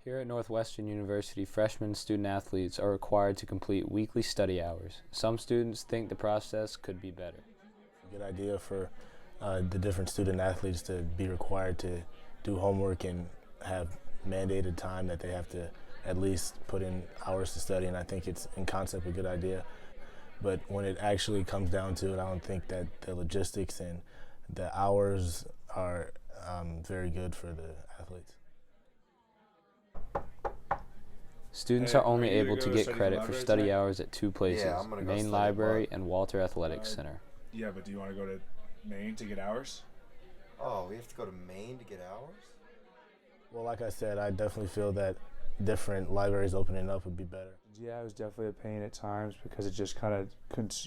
Here at Northwestern University, freshman student-athletes are required to complete weekly study hours. Some students think the process could be better. A good idea for the different student-athletes to be required to do homework and have mandated time that they have to at least put in hours to study, and I think it's in concept a good idea. But when it actually comes down to it, I don't think that the logistics and the hours are very good for the athletes. Students Hey, are only are you able gonna to go get study credit the for library study tonight? hours at two places, Yeah, I'm gonna go Main study Library what? and Walter Athletic Center. Yeah, but do you want to go to Maine to get hours? Oh, we have to go to Maine to get hours? Well, like I said, I definitely feel that different libraries opening up would be better. Yeah, it was definitely a pain at times because it just kind of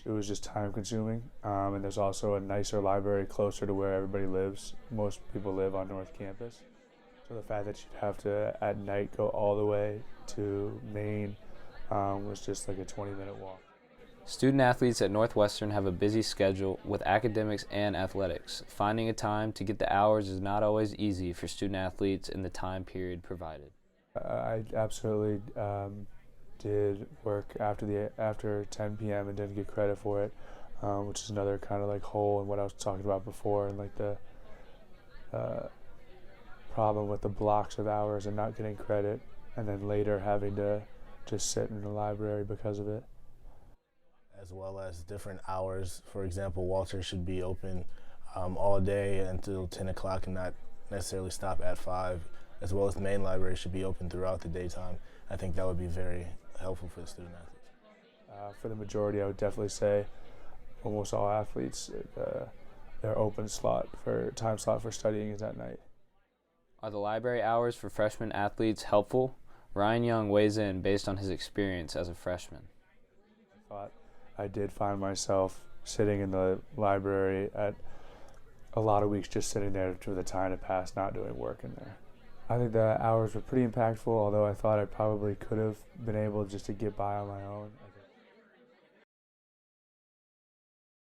it was just time consuming. And there's also a nicer library closer to where everybody lives. Most people live on North Campus. So the fact that you'd have to at night go all the way to Maine was just like a 20-minute walk. Student-athletes at Northwestern have a busy schedule with academics and athletics. Finding a time to get the hours is not always easy for student-athletes in the time period provided. I absolutely did work after 10 p.m. and didn't get credit for it, which is another kind of like hole in what I was talking about before, and like the problem with the blocks of hours and not getting credit, and then later having to just sit in the library because of it. As well as different hours. For example, Walter should be open all day until 10 o'clock and not necessarily stop at 5, as well as the main library should be open throughout the daytime. I think that would be very helpful for the student athletes. For the majority, I would definitely say almost all athletes, their open time slot for studying is at night. Are the library hours for freshman athletes helpful? Ryan Young weighs in based on his experience as a freshman. I did find myself sitting in the library at a lot of weeks, just sitting there for the time to pass, not doing work in there. I think the hours were pretty impactful, although I thought I probably could have been able just to get by on my own.